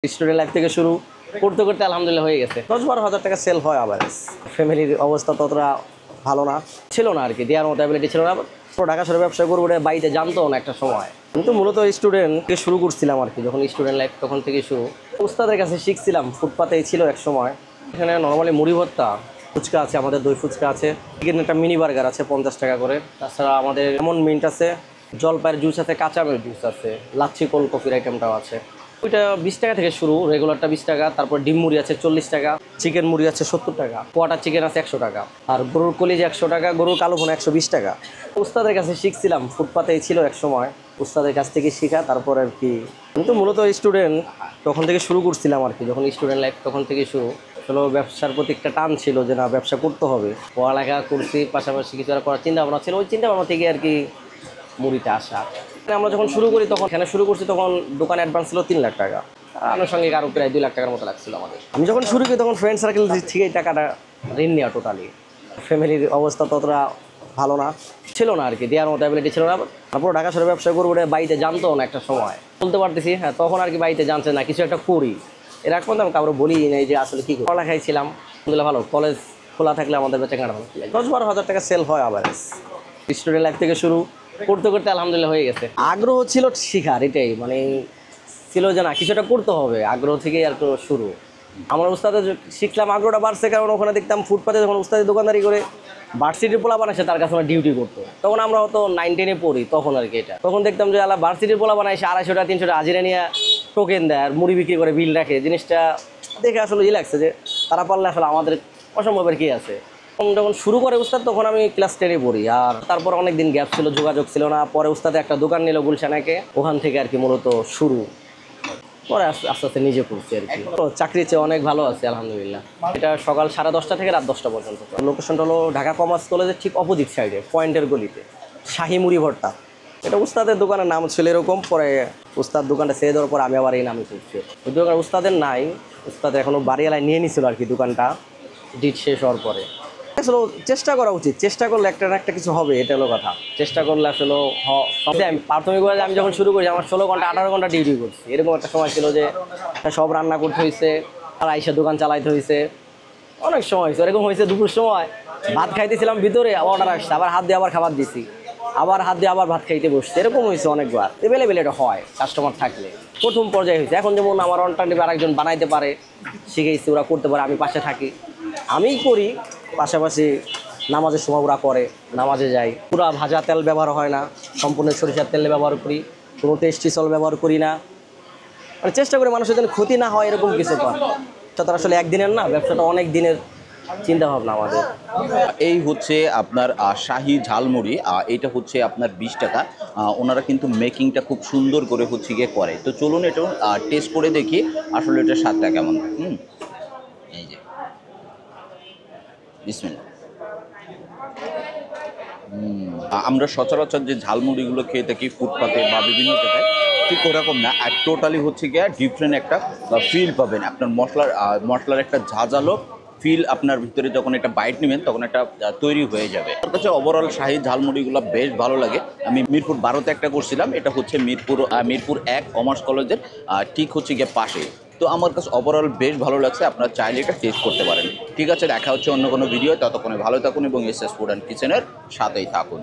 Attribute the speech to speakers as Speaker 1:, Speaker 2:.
Speaker 1: Student life থেকে শুরু করতে করতে আলহামদুলিল্লাহ হয়ে গেছে 10-12 হাজার টাকা সেল হয়। আবার ফ্যামিলির অবস্থা ততটা ভালো না ছিল না আর কি, দেওয়ার মতো অ্যাবিলিটি ছিল না। পুরো ঢাকা শহরে ব্যবসা করবো বাড়িতে জানতো না একটা সময়, কিন্তু মূলত স্টুডেন্ট থেকে শুরু করছিলাম আর কি। যখন স্টুডেন্ট লাইফ তখন থেকে শুরু, উস্তাদের কাছে শিখছিলাম। ফুটপাতেই ছিল এক সময়। এখানে নর্মালি মুড়ি ভর্তা, ফুচকা আছে, আমাদের দই ফুচকা আছে, এখানে একটা মিনি বার্গার আছে 50 টাকা করে। তাছাড়া আমাদের এমন মিন্ট আছে, জলপাইয়ের জুস আছে, কাঁচা আমের জুস আছে, লাচ্ছি কোল্ড কফির আইটেমটাও আছে। ওইটা 20 টাকা থেকে শুরু, রেগুলারটা 20 টাকা। তারপর ডিম মুড়ি আছে 40 টাকা, চিকেন মুড়ি আছে 70 টাকা, কোয়াটার চিকেন আছে 100 টাকা, আর গরুর কলিজ 100 টাকা, গরুর কালো ভুনা 120 টাকা। উস্তাদের কাছে শিখছিলাম, ফুটপাতেই ছিল এক সময়। উস্তাদের কাছ থেকে শেখা, তারপর আর কি। কিন্তু মূলত স্টুডেন্ট তখন থেকে শুরু করছিলাম আর কি। যখন স্টুডেন্ট লাইফ তখন থেকে শুরু আসলে ব্যবসার প্রতি একটা টান ছিল যে না, ব্যবসা করতে হবে। পড়ালেখা করছি, পাশাপাশি কিছু আর করার চিন্তা ভাবনা ছিল। ওই চিন্তা ভাবনা থেকে আর কি মুড়িতে আসা। আমরা যখন শুরু করি তখন এখানে শুরু করছি, তখন দোকান অ্যাডভান্স ছিল 3 লাখ টাকা। আনুষঙ্গিক আরও প্রায় 2 লাখ টাকার মতো লাগছিল আমাদের। আমি যখন শুরু করি তখন ফ্রেন্ড সার্কেল থেকে এই টাকাটা ঋণ নেওয়া টোটালি। ফ্যামিলির অবস্থা ততটা ভালো না ছিল না আর কি, দেওয়ার মতো অ্যাবিলিটি ছিল না। পুরো ঢাকা শহরে ব্যবসা করবো বাড়িতে জানতো না একটা সময়, বলতে পারতেছি। হ্যাঁ, তখন আর কি বাড়িতে জানছে না কিছু একটা করি। এর এক পর্যন্ত আমি কারো বলি নাই যে আসলে কী করি। পড়ালেখায় ছিলাম, ভালো। কলেজ খোলা থাকলে আমাদের বেচা কেনা ভালো। 10-12 হাজার টাকা সেল হয়। আবার স্টুডেন্ট লাইফ থেকে শুরু করতে করতে আলহামদুলিল্লাহ হয়ে গেছে। আগ্রহ ছিল শেখার, এটাই মানে ছিল যে না, কিছুটা করতে হবে। আগ্রহ থেকেই আর শুরু। আমরা উস্তাদে শিখলাম, আগ্রহটা বাড়ছে, কারণ ওখানে দেখতাম ফুটপাতে যখন উস্তাদের দোকানদারি করে ভার্সিটির পোলা বানাইছে, তার কাছে আমরা ডিউটি করতো। তখন আমরা হয়তো 9-10-এ পড়ি তখন আর কি। এটা তখন দেখতাম যে আলা ভার্সিটির পোলা বানাইছে 250 টাকা 300 টাকা হাজিরা নিয়ে টোকেন দেয় আর মুড়ি বিক্রি করে বিল রাখে। জিনিসটা দেখে আসলে লাগছে যে তারা পারলে আসলে আমাদের অসম্ভবের কী আছে। যখন শুরু করে উস্তাদ তখন আমি ক্লাস 10-এ পড়ি। আর তারপর অনেক দিন গ্যাপ ছিল, যোগাযোগ ছিল না। পরে উস্তাদে একটা দোকান নিল গুলশানাকে, ওখান থেকে আর কি মূলত শুরু। পরে আস্তে আস্তে নিজে করছি আর কি। তো চাকরির চেয়ে অনেক ভালো আছে আলহামদুলিল্লাহ। এটা সকাল 10:30 থেকে রাত 10টা পর্যন্ত। লোকেশনটা হলো ঢাকা কমার্স কলেজের ঠিক অপোজিট সাইডে, পয়েন্টের গলিতে, শাহি মুড়ি ভর্তা। এটা উস্তাদের দোকানের নাম ছিল এরকম। পরে উস্তাদ দোকানটা ছেড়ে দেওয়ার পর আমি আবার এই নামে করছি। ওই দোকান উস্তাদের নাই, উস্তাদ এখনও বাড়িওয়ালায় নিয়ে নিছিল আর কি দোকানটা, ডিট শেষ হওয়ার পরে। আসলে চেষ্টা করা উচিত, চেষ্টা করলে একটা না একটা কিছু হবে, এটা হলো কথা। চেষ্টা করলে আসলে আমি প্রাথমিকভাবে আমি যখন শুরু করি আমার 16 ঘন্টা 18 ঘন্টা ডিউটি করছি। এরকম একটা সময় ছিল যে সব রান্না করতে হয়েছে, আর আইসা দোকান চালাইতে হয়েছে। অনেক সময় হয়েছে, এরকম হয়েছে দুপুর সময় ভাত খাইতেছিলাম ভিতরে, অর্ডার আসছে, আবার হাত দিয়ে আবার খাবার দিছি, আবার হাত দিয়ে আবার ভাত খাইতে বসছে। এরকম হয়েছে অনেকবার। এভেলেবেল এটা হয় কাস্টমার থাকলে। প্রথম পর্যায়ে হয়েছে। এখন যেমন আমার অল্টারনেটিভ আরেকজন বানাইতে পারে, শিখেছি, ওরা করতে পারে, আমি পাশে থাকি, আমিই করি। পাশাপাশি নামাজের সময় ওরা করে, নামাজে যাই। পুরা ভাজা তেল ব্যবহার হয় না, সম্পূর্ণ সরিষার তেল ব্যবহার করি, কোনো টেস্টি সল ব্যবহার করি না। মানে চেষ্টা করি মানুষের যেন ক্ষতি না হয়, এরকম কিছু কর। সেটা আসলে একদিনের না, ব্যবসাটা অনেক দিনের চিন্তা ভাবনা আমাদের।
Speaker 2: এই হচ্ছে আপনার শাহি ঝালমুড়ি। এটা হচ্ছে আপনার 20 টাকা। ওনারা কিন্তু মেকিংটা খুব সুন্দর করে হচ্ছে গিয়ে করে। তো চলুন এটা টেস্ট করে দেখি আসলে এটা স্বাদটা কেমন। এই যে বিসমিল্লাহ। আমরা সচরাচর যে ঝালমুড়িগুলো খেয়ে থাকি ফুটপাতে বা বিভিন্ন জায়গায়, ঠিক ওরকম না। আর টোটালি হচ্ছে গিয়ে ডিফারেন্ট একটা ফিল পাবেন। আপনার মশলার একটা ঝাঁঝালো ফিল আপনার ভিতরে যখন একটা বাইট নেবেন তখন একটা তৈরি হয়ে যাবে। আমার কাছে ওভারঅল শাহি ঝালমুড়িগুলো বেশ ভালো লাগে। আমি মিরপুর 12-তে একটা করছিলাম, এটা হচ্ছে মিরপুর 1 কমার্স কলেজের ঠিক হচ্ছে গিয়ে পাশে। তো আমার কাছে ওভারঅল বেশ ভালো লাগছে। আপনারা চাইলে এটা টেস্ট করতে পারেন। ঠিক আছে, দেখা হচ্ছে অন্য কোনো ভিডিও। ততক্ষণে ভালো থাকুন এবং এসএস ফুড অ্যান্ড কিচেনের সাথেই থাকুন।